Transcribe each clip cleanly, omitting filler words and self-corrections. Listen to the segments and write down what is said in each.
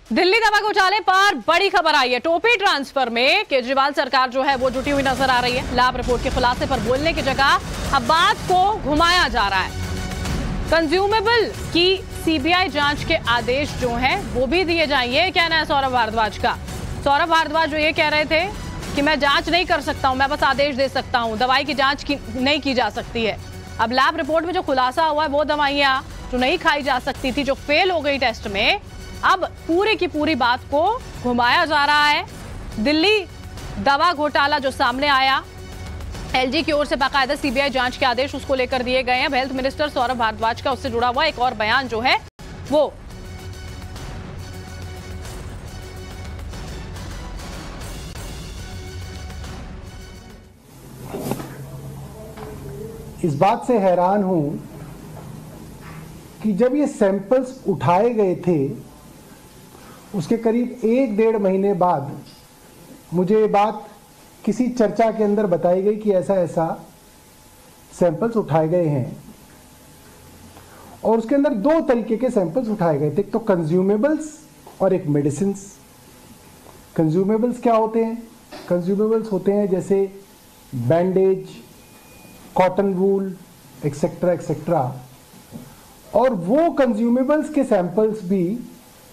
दिल्ली दवा घोटाले पर बड़ी खबर आई है। टोपी ट्रांसफर में केजरीवाल सरकार जो है वो जुटी हुई नजर आ रही है। लैब रिपोर्ट के खुलासे पर बोलने की जगह अब बात को घुमाया जा रहा है। कंज्यूमेबल की सीबीआई जांच के आदेश जो हैं वो भी दिए जाएंगे, कहना है सौरभ भारद्वाज का। सौरभ भारद्वाज जो ये कह रहे थे कि मैं जांच नहीं कर सकता हूं, मैं बस आदेश दे सकता हूं, दवाई की जांच नहीं की जा सकती है। अब लैब रिपोर्ट में जो खुलासा हुआ है वो दवाइयां जो नहीं खाई जा सकती थी, जो फेल हो गई टेस्ट में, अब पूरी की पूरी बात को घुमाया जा रहा है। दिल्ली दवा घोटाला जो सामने आया, एलजी की ओर से बाकायदा सीबीआई जांच के आदेश उसको लेकर दिए गए हैं। हेल्थ मिनिस्टर सौरभ भारद्वाज का उससे जुड़ा हुआ एक और बयान जो है वो इस बात से हैरान हूं कि जब ये सैंपल्स उठाए गए थे उसके करीब 1-1.5 महीने बाद मुझे ये बात किसी चर्चा के अंदर बताई गई कि ऐसा ऐसा सैंपल्स उठाए गए हैं। और उसके अंदर 2 तरीके के सैंपल्स उठाए गए थे, एक तो कंज्यूमेबल्स और एक मेडिसिन्स। कंज्यूमेबल्स क्या होते हैं? कंज्यूमेबल्स होते हैं जैसे bandage, cotton wool, etcetera etcetera. और वो कंज्यूमेबल्स के सैंपल्स भी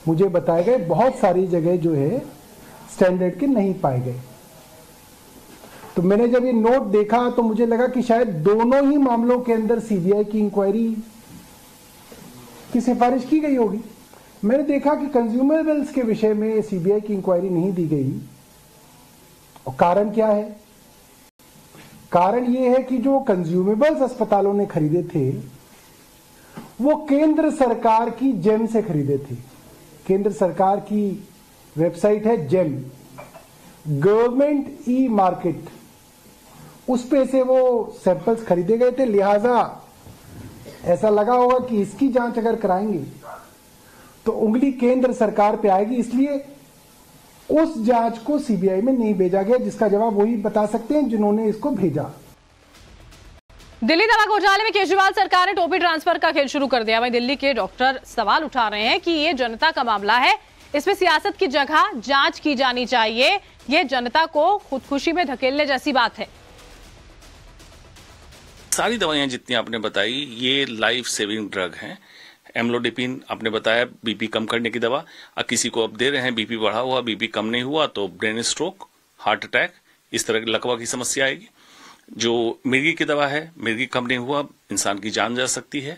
मुझे बताए गए बहुत सारी जगह जो है स्टैंडर्ड के नहीं पाए गए। तो मैंने जब ये नोट देखा तो मुझे लगा कि शायद दोनों ही मामलों के अंदर सीबीआई की इंक्वायरी की सिफारिश की गई होगी। मैंने देखा कि कंज्यूमेबल्स के विषय में सीबीआई की इंक्वायरी नहीं दी गई। और कारण क्या है? कारण यह है कि जो कंज्यूमेबल्स अस्पतालों ने खरीदे थे वो केंद्र सरकार की जेम से खरीदे थे। केंद्र सरकार की वेबसाइट है जेम, गवर्नमेंट ई मार्केट, उस पे से वो सैंपल्स खरीदे गए थे। लिहाजा ऐसा लगा होगा कि इसकी जांच अगर कराएंगे तो उंगली केंद्र सरकार पे आएगी, इसलिए उस जांच को सीबीआई में नहीं भेजा गया, जिसका जवाब वही बता सकते हैं जिन्होंने इसको भेजा। दिल्ली दवा घोटाले में केजरीवाल सरकार ने टोपी ट्रांसफर का खेल शुरू कर दिया। वहीं दिल्ली के डॉक्टर सवाल उठा रहे हैं कि ये जनता का मामला है, इसमें सियासत की जगह जांच की जानी चाहिए। ये जनता को खुदकुशी में धकेलने जैसी बात है। सारी दवाइयां जितनी आपने बताई ये लाइफ सेविंग ड्रग हैं। एम्लोडिपिन आपने बताया बीपी कम करने की दवा, किसी को अब दे रहे हैं बीपी बढ़ा हुआ, बीपी कम नहीं हुआ तो ब्रेन स्ट्रोक, हार्ट अटैक, इस तरह की लकवा की समस्या आएगी। जो मिर्गी की दवा है, मिर्गी कम नहीं हुआ, इंसान की जान जा सकती है।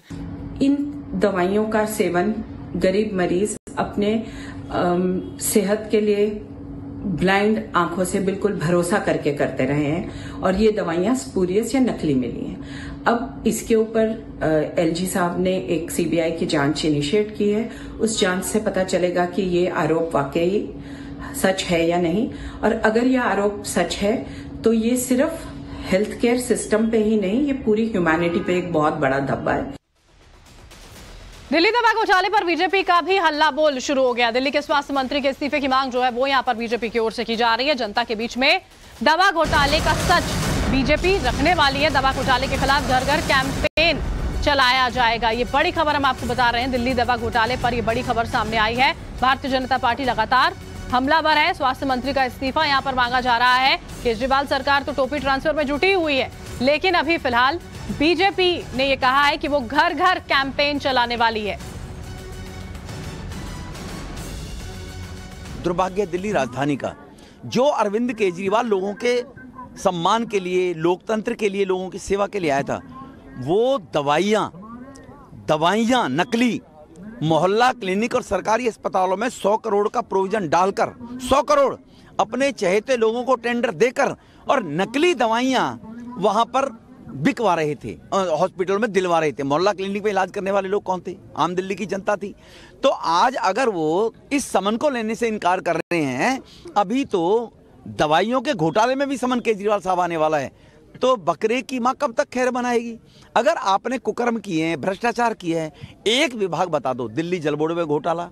इन दवाइयों का सेवन गरीब मरीज अपने सेहत के लिए ब्लाइंड आंखों से बिल्कुल भरोसा करके करते रहे हैं और ये दवाइयां स्पूरियस या नकली मिली हैं। अब इसके ऊपर एलजी साहब ने एक सीबीआई की जांच इनिशिएट की है। उस जांच से पता चलेगा कि ये आरोप वाकई सच है या नहीं, और अगर यह आरोप सच है तो ये सिर्फ हेल्थ केयर सिस्टम पे ही नहीं, ये पूरी ह्यूमैनिटी पे एक बहुत बड़ा धब्बा है। दिल्ली दवा घोटाले पर बीजेपी का भी हल्ला बोल शुरू हो गया। दिल्ली के स्वास्थ्य मंत्री के इस्तीफे की मांग जो है वो यहां पर बीजेपी की ओर से की जा रही है। जनता के बीच में दवा घोटाले का सच बीजेपी रखने वाली है। दवा घोटाले के खिलाफ घर घर कैंपेन चलाया जाएगा। ये बड़ी खबर हम आपको बता रहे हैं। दिल्ली दवा घोटाले पर ये बड़ी खबर सामने आई है। भारतीय जनता पार्टी लगातार हमलावर है। स्वास्थ्य मंत्री का इस्तीफा यहां पर मांगा जा रहा है। केजरीवाल सरकार तो टोपी ट्रांसफर में जुटी हुई है, लेकिन अभी फिलहाल बीजेपी ने यह कहा है कि वो घर घर कैंपेन चलाने वाली है। दुर्भाग्य दिल्ली राजधानी का, जो अरविंद केजरीवाल लोगों के सम्मान के लिए, लोकतंत्र के लिए, लोगों की सेवा के लिए आया था, वो दवाइयां नकली मोहल्ला क्लिनिक और सरकारी अस्पतालों में 100 करोड़ का प्रोविजन डालकर 100 करोड़ अपने चहेते लोगों को टेंडर देकर और नकली दवाइयां वहां पर बिकवा रहे थे, हॉस्पिटल में दिलवा रहे थे। मोहल्ला क्लिनिक में इलाज करने वाले लोग कौन थे? आम दिल्ली की जनता थी। तो आज अगर वो इस समन को लेने से इनकार कर रहे हैं, अभी तो दवाइयों के घोटाले में भी समन केजरीवाल साहब आने वाला है, तो बकरे की मां कब तक खैर बनाएगी? अगर आपने कुकर्म किए हैं, भ्रष्टाचार किए हैं, एक विभाग बता दो। दिल्ली जल बोर्ड में घोटाला,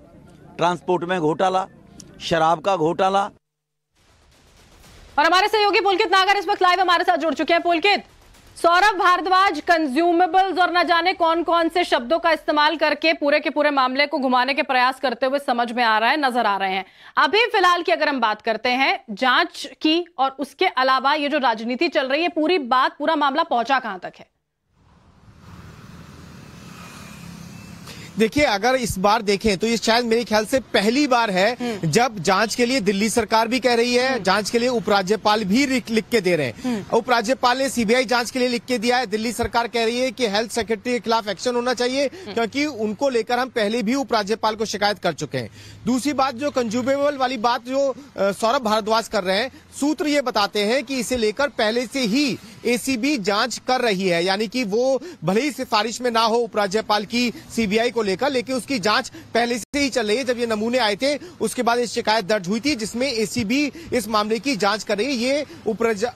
ट्रांसपोर्ट में घोटाला, शराब का घोटाला। और हमारे सहयोगी पुलकित नागर इस वक्त लाइव हमारे साथ जुड़ चुके हैं। पुलकित, सौरभ भारद्वाज कंज्यूमेबल्स और न जाने कौन कौन से शब्दों का इस्तेमाल करके पूरे के पूरे मामले को घुमाने के प्रयास करते हुए समझ में आ रहा है, नजर आ रहे हैं। अभी फिलहाल की अगर हम बात करते हैं जांच की और उसके अलावा ये जो राजनीति चल रही है, पूरी बात पूरा मामला पहुंचा कहां तक है? देखिए, अगर इस बार देखें तो ये शायद मेरे ख्याल से पहली बार है जब जांच के लिए दिल्ली सरकार भी कह रही है, जांच के लिए उपराज्यपाल भी लिख के दे रहे हैं। उपराज्यपाल ने सीबीआई जांच के लिए लिख के दिया है, दिल्ली सरकार कह रही है कि हेल्थ सेक्रेटरी के खिलाफ एक्शन होना चाहिए क्योंकि उनको लेकर हम पहले भी उपराज्यपाल को शिकायत कर चुके हैं। दूसरी बात, जो कंज्यूमेबल वाली बात जो सौरभ भारद्वाज कर रहे हैं, सूत्र ये बताते हैं कि इसे लेकर पहले से ही एसीबी जांच कर रही है, यानी कि वो भले ही सिफारिश में ना हो उपराज्यपाल की सीबीआई को लेकर, लेकिन उसकी जांच पहले से ही चल रही है। जब ये नमूने आए थे उसके बाद एक शिकायत दर्ज हुई थी जिसमें एसीबी इस मामले की जांच कर रही है, ये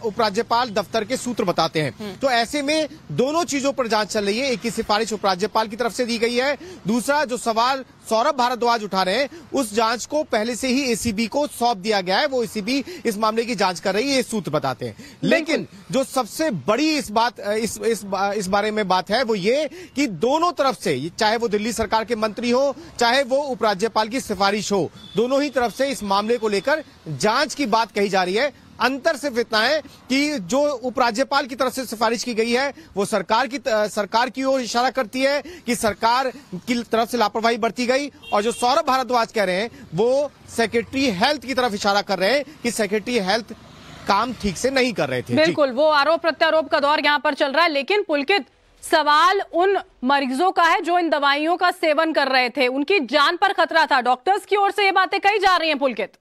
उपराज्यपाल दफ्तर के सूत्र बताते हैं। तो ऐसे में दोनों चीजों पर जांच चल रही है, एक की सिफारिश उपराज्यपाल की तरफ से दी गई है, दूसरा जो सवाल सौरभ भारद्वाज उठा रहे हैं उस जांच को पहले से ही एसीबी को सौंप दिया गया है, वो एसीबी इस मामले की जांच कर रही है, ये सूत्र बताते हैं। लेकिन जो सबसे बड़ी इस बारे में बात है वो ये कि दोनों तरफ से, चाहे वो दिल्ली सरकार के मंत्री हो चाहे वो उपराज्यपाल की सिफारिश हो, दोनों ही तरफ से इस मामले को लेकर जांच की बात कही जा रही है। अंतर सिर्फ इतना है कि जो उपराज्यपाल की तरफ से सिफारिश की गई है वो सरकार की ओर इशारा करती है कि सरकार की तरफ से लापरवाही बरती गई, और जो सौरभ भारद्वाज कह रहे हैं वो सेक्रेटरी हेल्थ की तरफ इशारा कर रहे हैं कि सेक्रेटरी हेल्थ काम ठीक से नहीं कर रहे थे। बिल्कुल, वो आरोप प्रत्यारोप का दौर यहां पर चल रहा है। लेकिन पुलकित, सवाल उन मरीजों का है जो इन दवाइयों का सेवन कर रहे थे, उनकी जान पर खतरा था, डॉक्टर्स की ओर से ये बातें कही जा रही हैं पुलकित।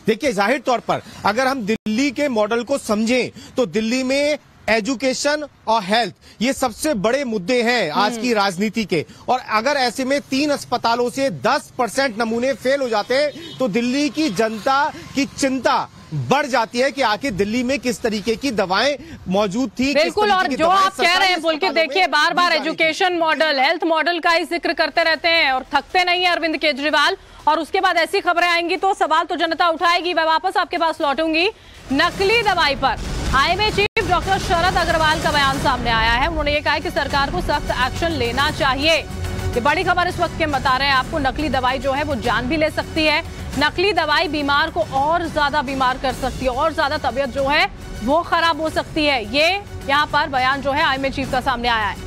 देखिए, जाहिर तौर पर अगर हम दिल्ली के मॉडल को समझें तो दिल्ली में एजुकेशन और हेल्थ ये सबसे बड़े मुद्दे हैं आज की राजनीति के, और अगर ऐसे में 3 अस्पतालों से 10% नमूने फेल हो जाते हैं तो दिल्ली की जनता की चिंता बढ़ जाती है कि आखिर दिल्ली में किस तरीके की दवाएं मौजूद थी। बिल्कुल, और जो आप कह रहे हैं पुलकित, देखिए बार बार एजुकेशन मॉडल, हेल्थ मॉडल का ही जिक्र करते रहते हैं और थकते नहीं है अरविंद केजरीवाल, और उसके बाद ऐसी खबरें आएंगी तो सवाल तो जनता उठाएगी। मैं वापस आपके पास लौटूंगी। नकली दवाई पर आईएमए चीफ डॉक्टर शरद अग्रवाल का बयान सामने आया है। उन्होंने ये कहा कि सरकार को सख्त एक्शन लेना चाहिए। ये बड़ी खबर इस वक्त के बता रहे हैं आपको। नकली दवाई जो है वो जान भी ले सकती है, नकली दवाई बीमार को और ज्यादा बीमार कर सकती है, और ज्यादा तबीयत जो है वो खराब हो सकती है। ये यहाँ पर बयान जो है आईएमए चीफ का सामने आया है,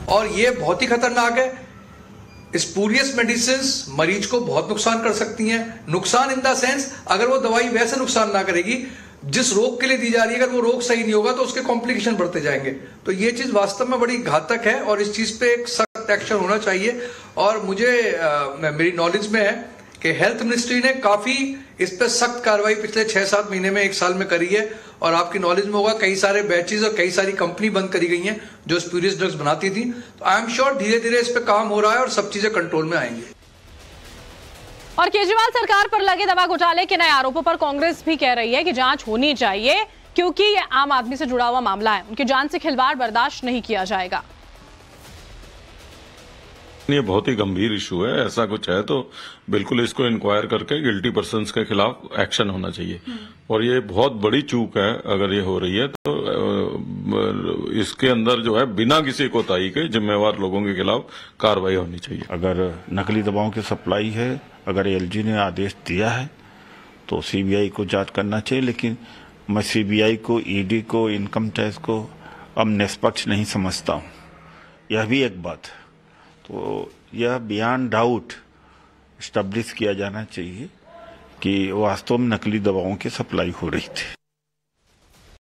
और ये बहुत ही खतरनाक है। स्पूरियस मेडिसिन्स मरीज को बहुत नुकसान कर सकती हैं। नुकसान इन द सेंस, अगर वो दवाई वैसे नुकसान ना करेगी जिस रोग के लिए दी जा रही है, अगर वो रोग सही नहीं होगा तो उसके कॉम्प्लिकेशन बढ़ते जाएंगे। तो ये चीज वास्तव में बड़ी घातक है और इस चीज पे एक सख्त एक्शन होना चाहिए। और मुझे मेरी नॉलेज में है कि हेल्थ मिनिस्ट्री ने काफी इस पे सख्त कार्रवाई पिछले 6-7 महीने में, 1 साल में करी है, और आपकी नॉलेज में होगा कई सारे बैचेस और कई सारी कंपनी बंद करी गई हैं जो स्पूरियस ड्रग्स बनाती थी। तो आई एम श्योर धीरे धीरे इस पे काम हो रहा है और सब चीजें कंट्रोल में आएंगी। और केजरीवाल सरकार पर लगे दवा घोटाले के नए आरोपों पर कांग्रेस भी कह रही है कि जांच होनी चाहिए क्योंकि ये आम आदमी से जुड़ा हुआ मामला है, उनकी जान से खिलवाड़ बर्दाश्त नहीं किया जाएगा। ये बहुत ही गंभीर इशू है, ऐसा कुछ है तो बिल्कुल इसको इंक्वायर करके गिल्टी पर्सन्स के खिलाफ एक्शन होना चाहिए। और ये बहुत बड़ी चूक है अगर ये हो रही है तो इसके अंदर जो है बिना किसी कोताही के जिम्मेवार लोगों के खिलाफ कार्रवाई होनी चाहिए। अगर नकली दवाओं की सप्लाई है, अगर एलजी ने आदेश दिया है तो सीबीआई को जांच करना चाहिए, लेकिन मैं सीबीआई को, ईडी को, इनकम टैक्स को अब निष्पक्ष नहीं समझता हूँ। यह भी एक बात है, तो यह बियॉन्ड डाउट एस्टेब्लिश किया जाना चाहिए कि वास्तव में नकली दवाओं की सप्लाई हो रही थी।